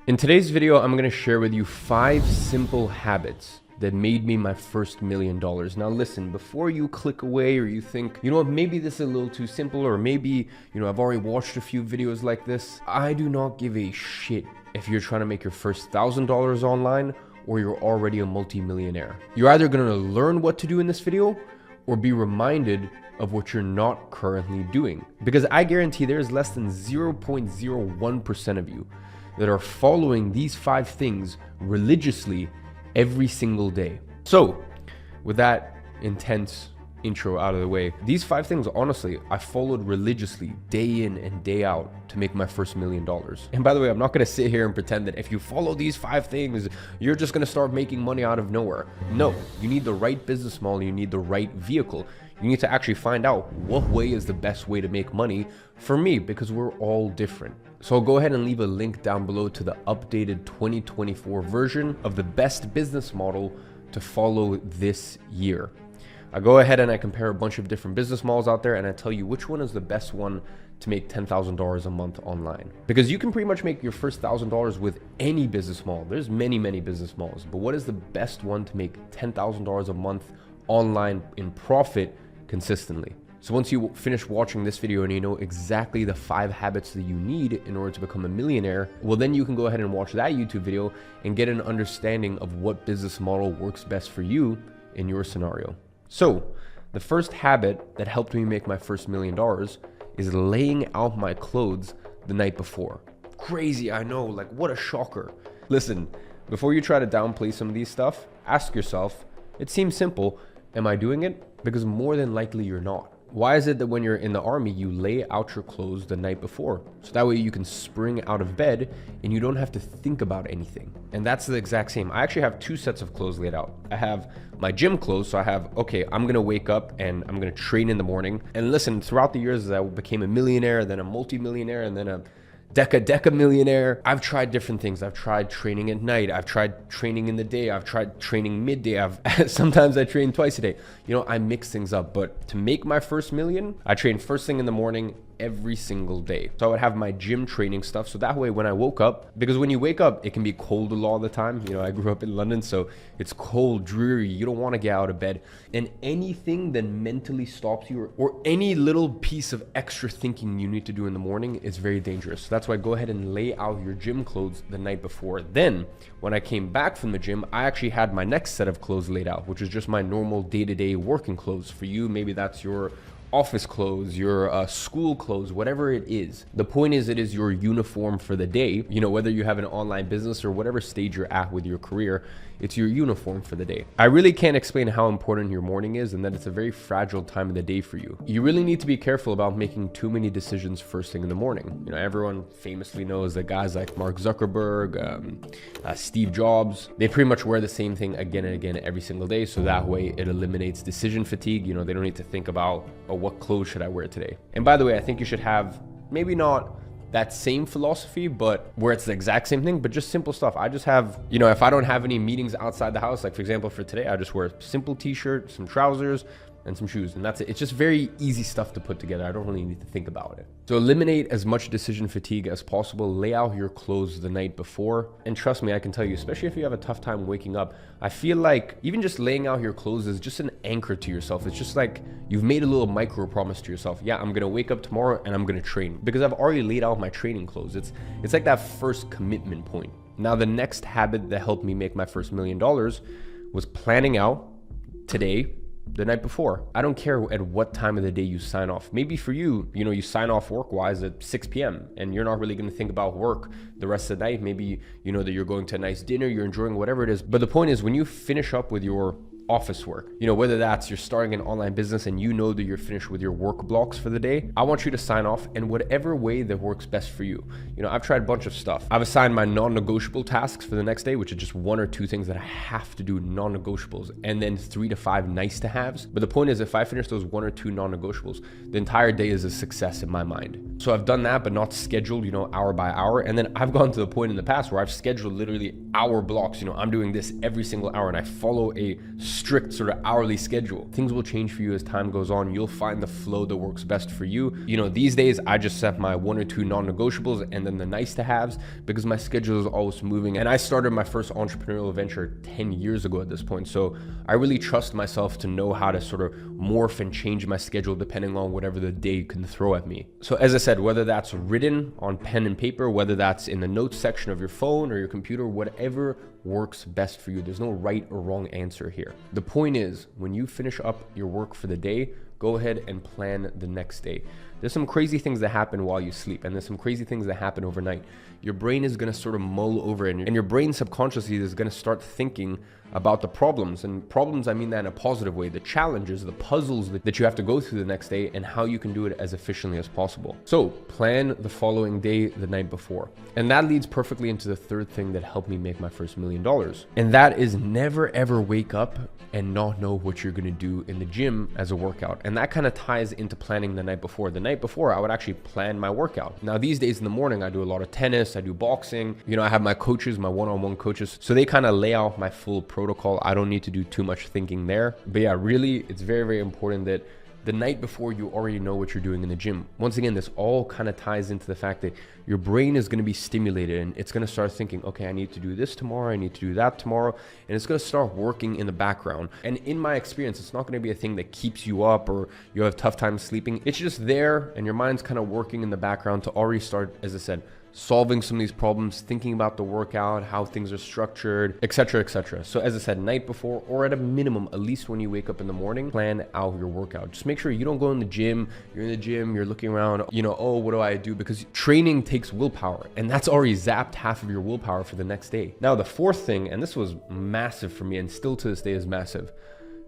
In today's video, I'm going to share with you 5 simple habits that made me my first $1 million. Now listen, before you click away or you think, you know what, maybe this is a little too simple, or maybe, I've already watched a few videos like this. I do not give a shit if you're trying to make your first $1,000 online or you're already a multi-millionaire. You're either going to learn what to do in this video or be reminded of what you're not currently doing. Because I guarantee there's less than 0.01% of you that are following these 5 things religiously every single day. So, with that intense intro out of the way, these 5 things, honestly, I followed religiously day in and day out to make my first $1 million. And by the way, I'm not gonna sit here and pretend that if you follow these 5 things, you're just gonna start making money out of nowhere. No, you need the right business model, you need the right vehicle. You need to actually find out what way is the best way to make money for me, because we're all different. So I'll go ahead and leave a link down below to the updated 2024 version of the best business model to follow this year. I go ahead and I compare a bunch of different business models out there and I tell you which one is the best one to make $10,000 a month online. Because you can pretty much make your first $1,000 with any business model. There's many business models, but what is the best one to make $10,000 a month online in profit consistently? So once you finish watching this video and you know exactly the 5 habits that you need in order to become a millionaire, well then you can go ahead and watch that YouTube video and get an understanding of what business model works best for you in your scenario. So the first habit that helped me make my first $1 million is laying out my clothes the night before. Crazy, I know, like what a shocker. Listen, before you try to downplay some of these stuff, ask yourself, it seems simple, am I doing it? Because more than likely you're not. Why is it that when you're in the army, you lay out your clothes the night before? So that way you can spring out of bed and you don't have to think about anything. And that's the exact same. I actually have 2 sets of clothes laid out. I have my gym clothes. So I have, okay, I'm going to wake up and I'm going to train in the morning. And listen, throughout the years as I became a millionaire, then a multi-millionaire, and then a deca millionaire, I've tried different things. I've tried training at night. I've tried training in the day. I've tried training midday. Sometimes I train twice a day. I mix things up. But to make my first $1 million, I train first thing in the morning every single day. So I would have my gym training stuff. So that way when I woke up, because when you wake up, it can be cold a lot of the time. I grew up in London, so it's cold, dreary. You don't want to get out of bed. And anything that mentally stops you or any little piece of extra thinking you need to do in the morning is very dangerous. So that's why go ahead and lay out your gym clothes the night before. Then when I came back from the gym, I actually had my next set of clothes laid out, which is just my normal day-to-day working clothes. For you, maybe that's your office clothes, your school clothes, whatever it is. The point is, it is your uniform for the day. Whether you have an online business or whatever stage you're at with your career, it's your uniform for the day. I really can't explain how important your morning is and that it's a very fragile time of the day for you. You really need to be careful about making too many decisions first thing in the morning. Everyone famously knows that guys like Mark Zuckerberg, Steve Jobs, they pretty much wear the same thing again and again every single day. So that way it eliminates decision fatigue. They don't need to think about, oh, what clothes should I wear today? And by the way, I think you should have maybe not that same philosophy, but where it's the exact same thing, but just simple stuff. I just have, if I don't have any meetings outside the house, like for example, for today, I just wear a simple t-shirt, some trousers, and some shoes, and that's it. It's just very easy stuff to put together. I don't really need to think about it. So eliminate as much decision fatigue as possible. Lay out your clothes the night before. And trust me, I can tell you, especially if you have a tough time waking up, I feel like even just laying out your clothes is just an anchor to yourself. It's just like you've made a little micro promise to yourself. Yeah, I'm gonna wake up tomorrow and I'm gonna train because I've already laid out my training clothes. It's like that first commitment point. Now, the next habit that helped me make my first $1 million was planning out today, the night before. I don't care at what time of the day you sign off. Maybe for you, you sign off work-wise at 6 p.m. and you're not really going to think about work the rest of the night. Maybe you know that you're going to a nice dinner, you're enjoying whatever it is. But the point is, when you finish up with your office work, whether that's you're starting an online business and you know that you're finished with your work blocks for the day, I want you to sign off in whatever way that works best for you. I've tried a bunch of stuff. I've assigned my non-negotiable tasks for the next day, which is just 1 or 2 things that I have to do, non-negotiables, and then 3 to 5 nice to haves. But the point is, if I finish those 1 or 2 non-negotiables, the entire day is a success in my mind. So I've done that, but not scheduled, hour by hour. And then I've gone to the point in the past where I've scheduled literally hour blocks. I'm doing this every single hour and I follow a strict sort of hourly schedule. Things will change for you as time goes on. You'll find the flow that works best for you. You know, these days I just set my 1 or 2 non-negotiables and then the nice to haves, because my schedule is always moving. And I started my first entrepreneurial venture 10 years ago at this point. So I really trust myself to know how to sort of morph and change my schedule depending on whatever the day can throw at me. So as I said, whether that's written on pen and paper, whether that's in the notes section of your phone or your computer, whatever works best for you. There's no right or wrong answer here. The point is, when you finish up your work for the day, go ahead and plan the next day. There's some crazy things that happen while you sleep, and there's some crazy things that happen overnight. Your brain is going to sort of mull over it, and your brain subconsciously is going to start thinking about the problems. And problems, I mean that in a positive way, the challenges, the puzzles that you have to go through the next day, and how you can do it as efficiently as possible. So plan the following day the night before. And that leads perfectly into the third thing that helped me make my first $1 million. And that is never ever wake up and not know what you're going to do in the gym as a workout. And that kind of ties into planning the night before. The night before, I would actually plan my workout. Now these days in the morning, I do a lot of tennis, I do boxing. You know, I have my coaches, my one-on-one coaches. So they kind of lay out my full protocol. I don't need to do too much thinking there. But yeah, really, it's very, very important that the night before you already know what you're doing in the gym. Once again, this all kind of ties into the fact that your brain is going to be stimulated and it's going to start thinking, okay, I need to do this tomorrow, I need to do that tomorrow, and it's going to start working in the background. And in my experience, it's not going to be a thing that keeps you up or you have tough time sleeping. It's just there, and your mind's kind of working in the background to already start, as I said, solving some of these problems, thinking about the workout, how things are structured, etc., etc. So as I said, night before, or at a minimum, at least when you wake up in the morning, plan out your workout. Just make sure you don't go in the gym, you're in the gym, you're looking around, you know, oh, what do I do? Because training takes willpower, and that's already zapped half of your willpower for the next day. Now, the fourth thing, and this was massive for me, and still to this day is massive,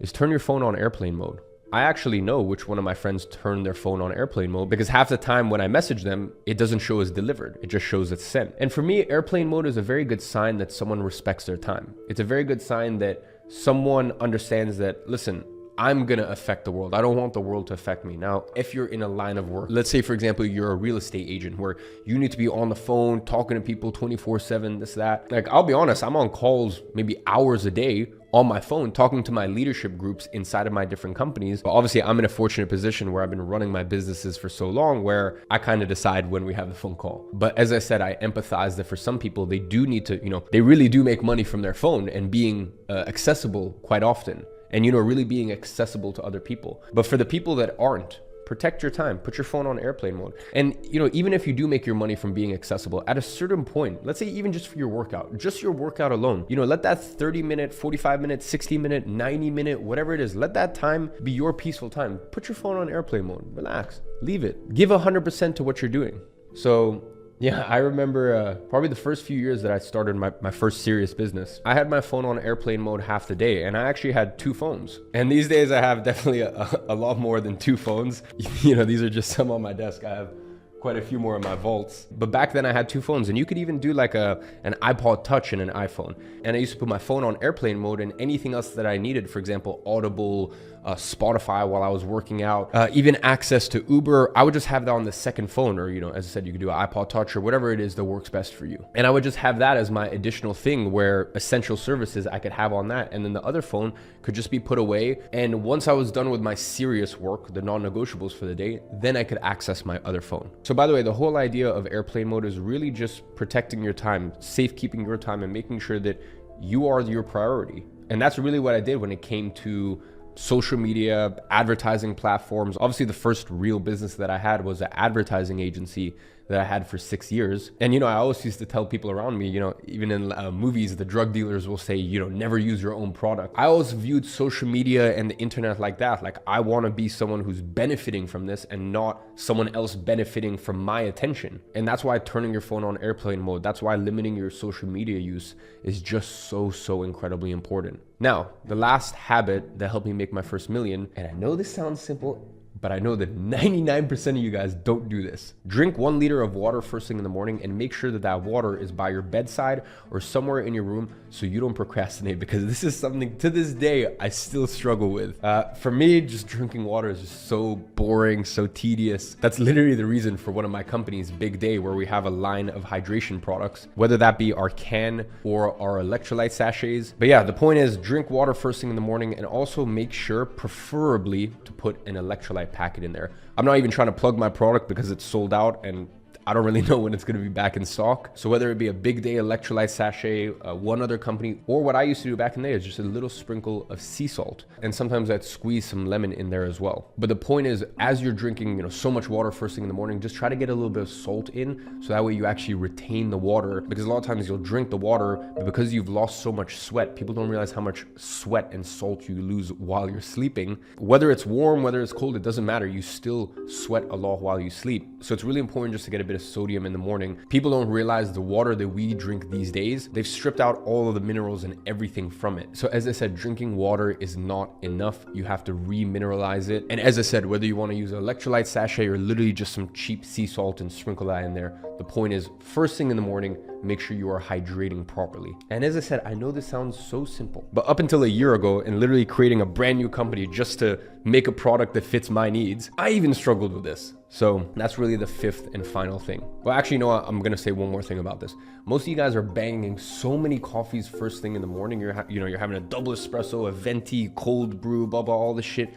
is turn your phone on airplane mode. I actually know which one of my friends turned their phone on airplane mode, because half the time when I message them, it doesn't show as delivered. It just shows it's sent. And for me, airplane mode is a very good sign that someone respects their time. It's a very good sign that someone understands that, listen, I'm gonna affect the world. I don't want the world to affect me. Now, if you're in a line of work, let's say for example, you're a real estate agent where you need to be on the phone, talking to people 24/7, this, that. Like, I'll be honest, I'm on calls maybe hours a day on my phone, talking to my leadership groups inside of my different companies. But obviously I'm in a fortunate position where I've been running my businesses for so long where I kind of decide when we have the phone call. But as I said, I empathize that for some people, they do need to, you know, they really do make money from their phone and being accessible quite often. And, you know, really being accessible to other people. But for the people that aren't, protect your time, put your phone on airplane mode. And, you know, even if you do make your money from being accessible, at a certain point, let's say even just for your workout, just your workout alone, you know, let that 30-minute, 45-minute, 60-minute, 90-minute, whatever it is, let that time be your peaceful time. Put your phone on airplane mode, relax, leave it. Give 100% to what you're doing. So, yeah, I remember probably the first few years that I started my first serious business, I had my phone on airplane mode half the day, and I actually had 2 phones. And these days I have definitely a lot more than 2 phones. You know, these are just some on my desk. I have quite a few more in my vaults. But back then I had 2 phones, and you could even do like an iPod Touch and an iPhone. And I used to put my phone on airplane mode, and anything else that I needed, for example, Audible, Spotify while I was working out, even access to Uber, I would just have that on the second phone. Or, you know, as I said, you could do an iPod Touch or whatever it is that works best for you. And I would just have that as my additional thing where essential services I could have on that. And then the other phone could just be put away. And once I was done with my serious work, the non-negotiables for the day, then I could access my other phone. So by the way, the whole idea of airplane mode is really just protecting your time, safekeeping your time, and making sure that you are your priority. And that's really what I did when it came to social media, advertising platforms. Obviously, the first real business that I had was an advertising agency that I had for 6 years. And, you know, I always used to tell people around me, you know, even in movies, the drug dealers will say, you know, never use your own product. I always viewed social media and the internet like that. Like, I want to be someone who's benefiting from this and not someone else benefiting from my attention. And that's why turning your phone on airplane mode, that's why limiting your social media use is just so incredibly important. Now, the last habit that helped me make my first million, and I know this sounds simple, but I know that 99% of you guys don't do this. Drink 1 liter of water first thing in the morning and make sure that that water is by your bedside or somewhere in your room so you don't procrastinate, because this is something to this day I still struggle with. For me, just drinking water is just so boring, so tedious. That's literally the reason for one of my companies, Big Day, where we have a line of hydration products, whether that be our can or our electrolyte sachets. But yeah, the point is drink water first thing in the morning, and also make sure, preferably, to put an electrolyte packet in there. I'm not even trying to plug my product because it's sold out and I don't really know when it's going to be back in stock. So whether it be a Big Day electrolyte sachet, one other company, or what I used to do back in the day is just a little sprinkle of sea salt. And sometimes I'd squeeze some lemon in there as well. But the point is, as you're drinking, so much water first thing in the morning, just try to get a little bit of salt in, so that way you actually retain the water. Because a lot of times you'll drink the water, but because you've lost so much sweat, people don't realize how much sweat and salt you lose while you're sleeping. Whether it's warm, whether it's cold, it doesn't matter. You still sweat a lot while you sleep. So it's really important just to get a bit of sodium in the morning. People don't realize the water that we drink these days, they've stripped out all of the minerals and everything from it. So as I said, drinking water is not enough. You have to re-mineralize it. And as I said, whether you want to use an electrolyte sachet or literally just some cheap sea salt and sprinkle that in there, the point is, first thing in the morning, make sure you are hydrating properly. And as I said, I know this sounds so simple, but up until a year ago, and literally creating a brand new company just to make a product that fits my needs, I even struggled with this. So that's really the 5th and final thing. Well, actually, you know what? I'm gonna say one more thing about this. Most of you guys are banging so many coffees first thing in the morning. You're having a double espresso, a venti, cold brew, blah blah, all this shit.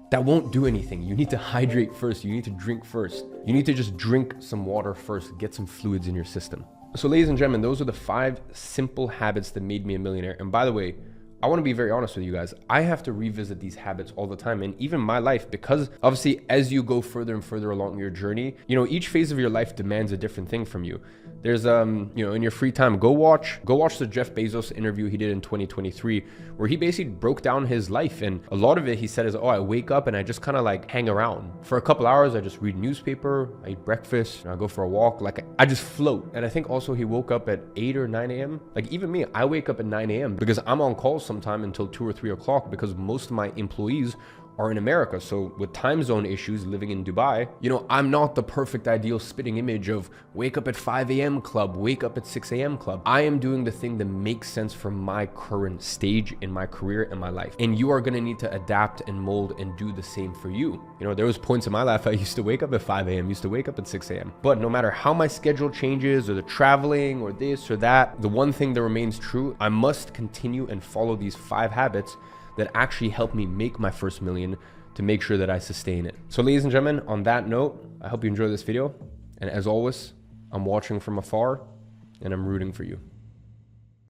That won't do anything. You need to hydrate first. You need to drink first. You need to just drink some water first. Get some fluids in your system. So ladies and gentlemen, those are the 5 simple habits that made me a millionaire. And by the way, I want to be very honest with you guys. I have to revisit these habits all the time, and even my life, because obviously as you go further and further along your journey, each phase of your life demands a different thing from you. There's in your free time, go watch the Jeff Bezos interview he did in 2023, where he basically broke down his life, and a lot of it he said is, I wake up and I just kind of like hang around for a couple hours. I just read newspaper, I eat breakfast, I go for a walk, like I just float. And I think also he woke up at 8 or 9 a.m. Like even me, I wake up at 9 a.m. because I'm on call sometime until 2 or 3 o'clock, because most of my employees are in America. So with time zone issues, living in Dubai, I'm not the perfect ideal spitting image of wake up at 5 a.m. club, wake up at 6 a.m. club. I am doing the thing that makes sense for my current stage in my career and my life. And you are going to need to adapt and mold and do the same for you. There was points in my life I used to wake up at 5 a.m., used to wake up at 6 a.m. But no matter how my schedule changes, or the traveling or this or that, the one thing that remains true, I must continue and follow these 5 habits that actually helped me make my first million, to make sure that I sustain it. So ladies and gentlemen, on that note, I hope you enjoyed this video. And as always, I'm watching from afar and I'm rooting for you.